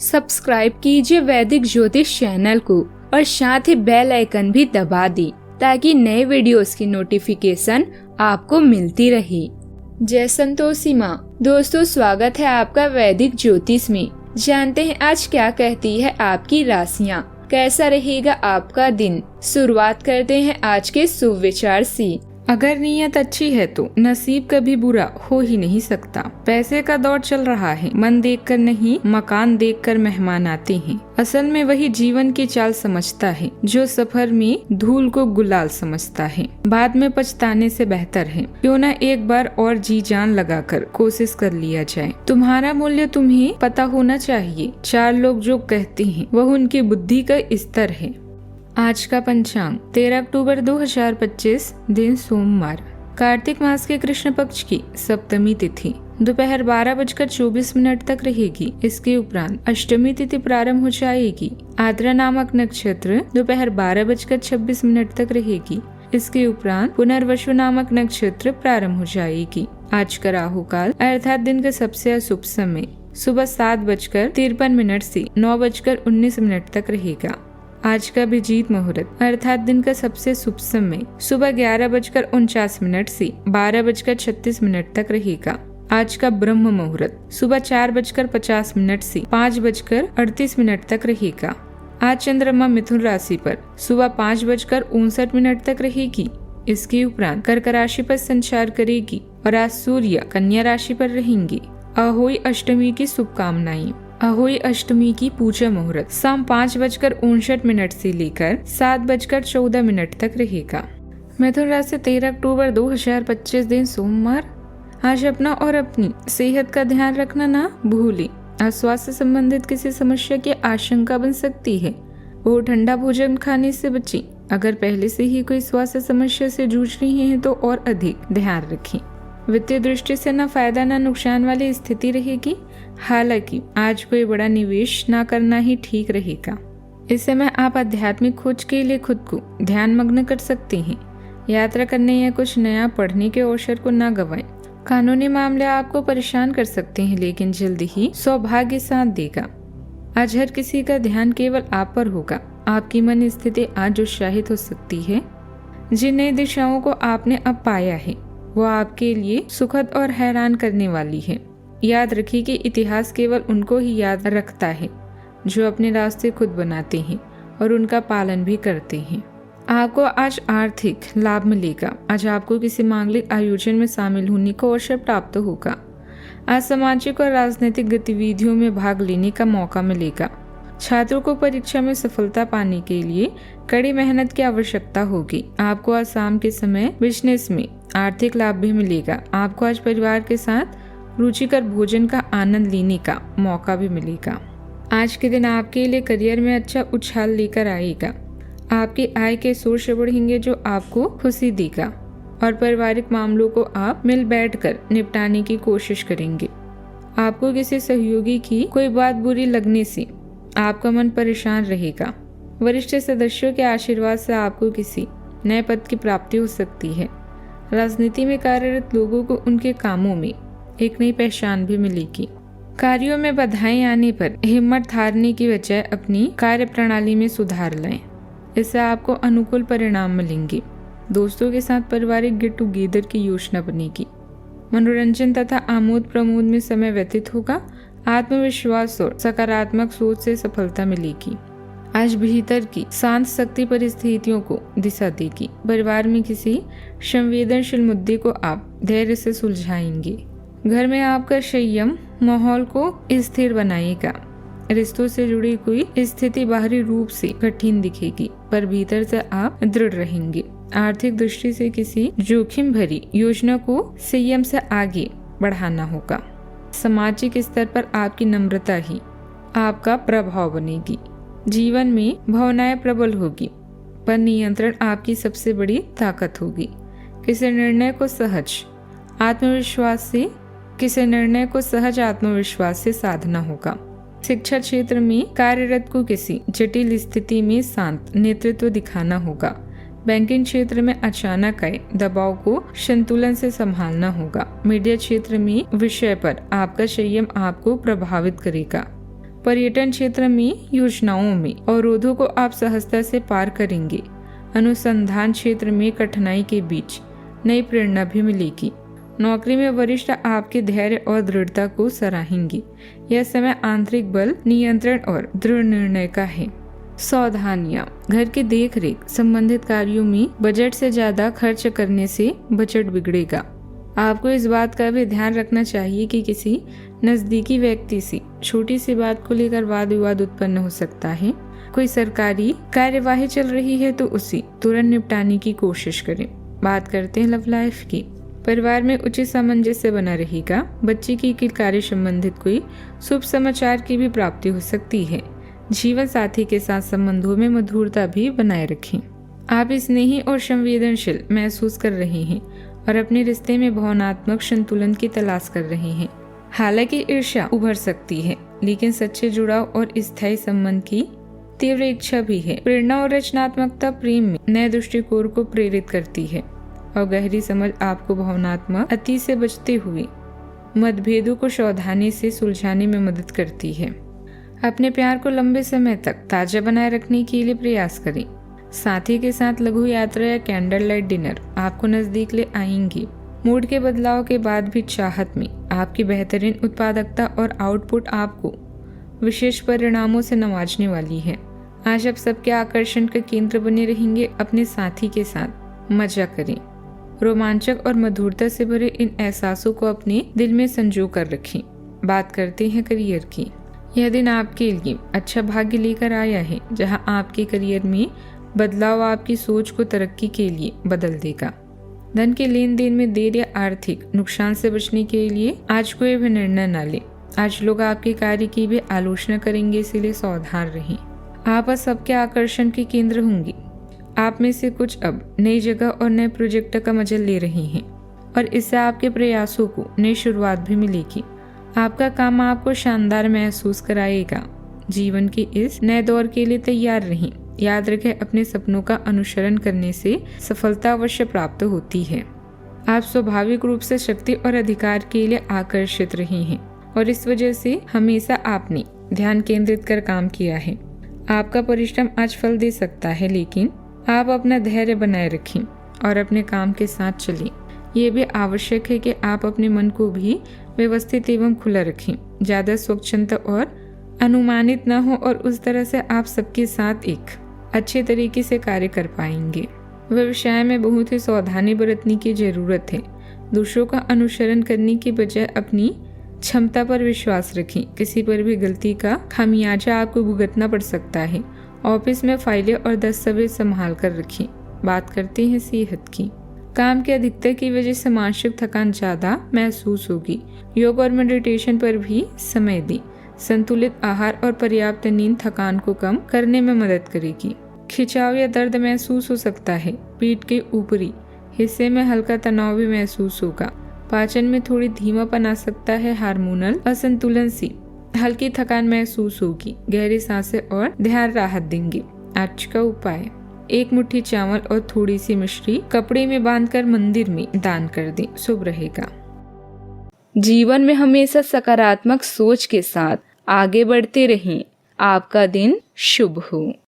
Subscribe कीजिए वैदिक ज्योतिष चैनल को और साथ ही बेल आइकन भी दबा दी ताकि नए वीडियोस की नोटिफिकेशन आपको मिलती रहे। जय संतोषी माँ। दोस्तों, स्वागत है आपका वैदिक ज्योतिष में। जानते हैं आज क्या कहती है आपकी राशियाँ, कैसा रहेगा आपका दिन। शुरुआत करते हैं आज के शुभ विचार से। अगर नीयत अच्छी है तो नसीब कभी बुरा हो ही नहीं सकता। पैसे का दौर चल रहा है, मन देखकर नहीं मकान देखकर मेहमान आते हैं। असल में वही जीवन की चाल समझता है जो सफर में धूल को गुलाल समझता है। बाद में पछताने से बेहतर है क्यों न एक बार और जी जान लगाकर कोशिश कर लिया जाए। तुम्हारा मूल्य तुम्हें पता होना चाहिए। चार लोग जो कहते हैं वह उनकी बुद्धि का स्तर है। आज का पंचांग 13 अक्टूबर 2025, दिन सोमवार। कार्तिक मास के कृष्ण पक्ष की सप्तमी तिथि दोपहर 12:24 तक रहेगी। इसके उपरांत अष्टमी तिथि प्रारंभ हो जाएगी। आद्रा नामक नक्षत्र दोपहर 12:26 तक रहेगी। इसके उपरांत पुनर्वसु नामक नक्षत्र प्रारंभ हो जाएगी। आज का राहु काल अर्थात दिन का सबसे अशुभ समय सुबह 7:53 से 9:19 तक रहेगा। आज का अभिजीत मुहूर्त अर्थात दिन का सबसे शुभ समय सुबह 11:49 से 12:36 तक रहेगा। आज का ब्रह्म मुहूर्त सुबह 4:50 से 5:38 तक रहेगा। आज चंद्रमा मिथुन राशि पर सुबह 5:59 तक रहेगी। इसके उपरांत कर्क राशि पर संचार करेगी और आज सूर्य कन्या राशि पर रहेंगे। अहोई अष्टमी की शुभकामनाएं। अहोई अष्टमी की पूजा मुहूर्त शाम 5:59 से लेकर 7:14 तक रहेगा। मिथुन राशि 13 अक्टूबर 2025, दिन सोमवार। आज अपना और अपनी सेहत का ध्यान रखना ना भूलें। आज स्वास्थ्य संबंधित किसी समस्या की आशंका बन सकती है, वो ठंडा भोजन खाने से बचें। अगर पहले से ही कोई स्वास्थ्य समस्या से जूझ रही हैं तो और अधिक ध्यान रखें। वित्तीय दृष्टि से न फायदा न नुकसान वाली स्थिति रहेगी। हालांकि आज कोई बड़ा निवेश ना करना ही ठीक रहेगा। इस समय आप आध्यात्मिक खोज के लिए खुद को ध्यान मग्न कर सकते हैं। यात्रा करने या कुछ नया पढ़ने के अवसर को ना गंवाएं। कानूनी मामले आपको परेशान कर सकते हैं, लेकिन जल्दी ही सौभाग्य साथ देगा। आज हर किसी का ध्यान केवल आप पर होगा। आपकी मन स्थिति आज उत्साहित हो सकती है। जिन नई दिशाओं को आपने अब पाया है वो आपके लिए सुखद और हैरान करने वाली है। याद रखिए कि इतिहास केवल उनको ही याद रखता है जो अपने रास्ते खुद बनाते हैं और उनका पालन भी करते हैं। आपको आज आर्थिक लाभ मिलेगा। आज आपको किसी मांगलिक आयोजन में शामिल होने का अवसर प्राप्त होगा। आज सामाजिक और राजनीतिक गतिविधियों में भाग लेने का मौका मिलेगा। छात्रों को परीक्षा में सफलता पाने के लिए कड़ी मेहनत की आवश्यकता होगी। आपको आज शाम के समय बिजनेस में आर्थिक लाभ भी मिलेगा। आपको आज परिवार के साथ रुचिकर भोजन का आनंद लेने का मौका भी मिलेगा। आज के दिन आपके लिए करियर में अच्छा उछाल लेकर आएगा। आपकी आय के सोर्स बढ़ेंगे जो आपको खुशी देगा और पारिवारिक मामलों को आप मिल बैठकर निपटाने की कोशिश करेंगे। आपको किसी सहयोगी की कोई बात बुरी लगने से आपका मन परेशान रहेगा। वरिष्ठ सदस्यों के आशीर्वाद से आपको किसी नए पद की प्राप्ति हो सकती है। राजनीति में कार्यरत लोगों को उनके कामों में एक नई पहचान भी मिलेगी। कार्यों में बाधाएं आने पर हिम्मत हारने की बजाय अपनी कार्य प्रणाली में सुधार लाएं। इससे आपको अनुकूल परिणाम मिलेंगे। दोस्तों के साथ पारिवारिक गेट टुगेदर की योजना बनेगी। मनोरंजन तथा आमोद प्रमोद में समय व्यतीत होगा। आत्मविश्वास और सकारात्मक सोच से सफलता मिलेगी। आज भीतर की शांत शक्ति परिस्थितियों को दिशा देगी। परिवार में किसी संवेदनशील मुद्दे को आप धैर्य से सुलझाएंगे। घर में आपका संयम माहौल को स्थिर बनाएगा। रिश्तों से जुड़ी कोई स्थिति बाहरी रूप से कठिन दिखेगी, पर भीतर से आप दृढ़ रहेंगे। आर्थिक दृष्टि से किसी जोखिम भरी योजना को संयम से आगे बढ़ाना होगा। सामाजिक स्तर पर आपकी नम्रता ही आपका प्रभाव बनेगी। जीवन में भावनाएं प्रबल होगी, पर नियंत्रण आपकी सबसे बड़ी ताकत होगी। किसी निर्णय को सहज आत्मविश्वास से साधना होगा। शिक्षा क्षेत्र में कार्यरत को किसी जटिल स्थिति में शांत नेतृत्व दिखाना होगा। बैंकिंग क्षेत्र में अचानक आए दबाव को संतुलन से संभालना होगा। मीडिया क्षेत्र में विषय पर आपका संयम आपको प्रभावित करेगा। पर्यटन क्षेत्र में योजनाओं में अवरोधों को आप सहजता से पार करेंगे। अनुसंधान क्षेत्र में कठिनाई के बीच नई प्रेरणा भी मिलेगी। नौकरी में वरिष्ठ आपके धैर्य और दृढ़ता को सराहेंगे। यह समय आंतरिक बल, नियंत्रण और दृढ़ निर्णय का है। सावधानियां, घर की देखरेख संबंधित कार्यों में बजट से ज्यादा खर्च करने से बजट बिगड़ेगा। आपको इस बात का भी ध्यान रखना चाहिए कि किसी नजदीकी व्यक्ति से छोटी सी बात को लेकर वाद विवाद उत्पन्न हो सकता है। कोई सरकारी कार्यवाही चल रही है तो उसे तुरंत निपटाने की कोशिश करें। बात करते हैं लव लाइफ की। परिवार में उचित सामंजस्य बना रहेगा। बच्चे की कार्य संबंधित कोई शुभ समाचार की भी प्राप्ति हो सकती है। जीवन साथी के साथ संबंधों में मधुरता भी बनाए रखें। आप स्नेही और संवेदनशील महसूस कर रहे हैं और अपने रिश्ते में भावनात्मक संतुलन की तलाश कर रहे हैं। हालांकि ईर्ष्या उभर सकती है, लेकिन सच्चे जुड़ाव और स्थायी संबंध की तीव्र इच्छा भी है। प्रेरणा और रचनात्मकता प्रेम में नए दृष्टिकोण को प्रेरित करती है और गहरी समझ आपको भावनात्मक अति से बचते हुए मतभेदों को सावधानी से सुलझाने में मदद करती है। अपने प्यार को लंबे समय तक ताजा बनाए रखने के लिए प्रयास करें। साथी के साथ लघु यात्रा या कैंडल लाइट डिनर आपको नजदीक ले आएंगी। मूड के बदलाव के बाद भी चाहत में आपकी बेहतरीन उत्पादकता और आउटपुट आपको विशेष परिणामों से नवाजने वाली है। आज आप सबके आकर्षण का केंद्र बने रहेंगे। अपने साथी के साथ मजा करें। रोमांचक और मधुरता से भरे इन एहसासों को अपने दिल में संजो कर रखें। बात करते हैं करियर की। यह दिन आपके लिए अच्छा भाग्य लेकर आया है, जहां आपके करियर में बदलाव आपकी सोच को तरक्की के लिए बदल देगा। धन के लेन देन में देर या आर्थिक नुकसान से बचने के लिए आज कोई भी निर्णय न ले। आज लोग आपके कार्य की भी आलोचना करेंगे, इसलिए सावधान रहें। आप सबके आकर्षण के केंद्र होंगे। आप में से कुछ अब नई जगह और नए प्रोजेक्ट का मजा ले रहे हैं और इससे आपके प्रयासों को नई शुरुआत भी मिलेगी। आपका काम आपको शानदार महसूस कराएगा। जीवन के इस नए दौर के लिए तैयार रहें। याद रखें, अपने सपनों का अनुसरण करने से सफलता अवश्य प्राप्त होती है। आप स्वाभाविक रूप से शक्ति और अधिकार के लिए आकर्षित रहे हैं और इस वजह से हमेशा आपने ध्यान केंद्रित कर काम किया है। आपका परिश्रम आज फल दे सकता है, लेकिन आप अपना धैर्य बनाए रखें और अपने काम के साथ चलें। ये भी आवश्यक है कि आप अपने मन को भी व्यवस्थित एवं खुला रखें। ज्यादा स्वच्छंद और अनुमानित न हो और उस तरह से आप सबके साथ एक अच्छे तरीके से कार्य कर पाएंगे। व्यवसाय में बहुत ही सावधानी बरतने की जरूरत है। दूसरों का अनुसरण करने की बजाय अपनी क्षमता पर विश्वास रखें। किसी पर भी गलती का खामियाजा आपको भुगतना पड़ सकता है। ऑफिस में फाइलें और दस्तावेज संभाल कर रखें। बात करते हैं सेहत की। काम की अधिकता की वजह से मानसिक थकान ज्यादा महसूस होगी। योग और मेडिटेशन पर भी समय दें। संतुलित आहार और पर्याप्त नींद थकान को कम करने में मदद करेगी। खिंचाव या दर्द महसूस हो सकता है। पीठ के ऊपरी हिस्से में हल्का तनाव भी महसूस होगा। पाचन में थोड़ी धीमापन आ सकता है। हार्मोनल असंतुलन से हल्की थकान महसूस होगी। गहरी सांसें और ध्यान राहत देंगे। आज का उपाय, 1 मुट्ठी चावल और थोड़ी सी मिश्री कपड़े में बांधकर मंदिर में दान कर दें, शुभ रहेगा। जीवन में हमेशा सकारात्मक सोच के साथ आगे बढ़ते रहें। आपका दिन शुभ हो।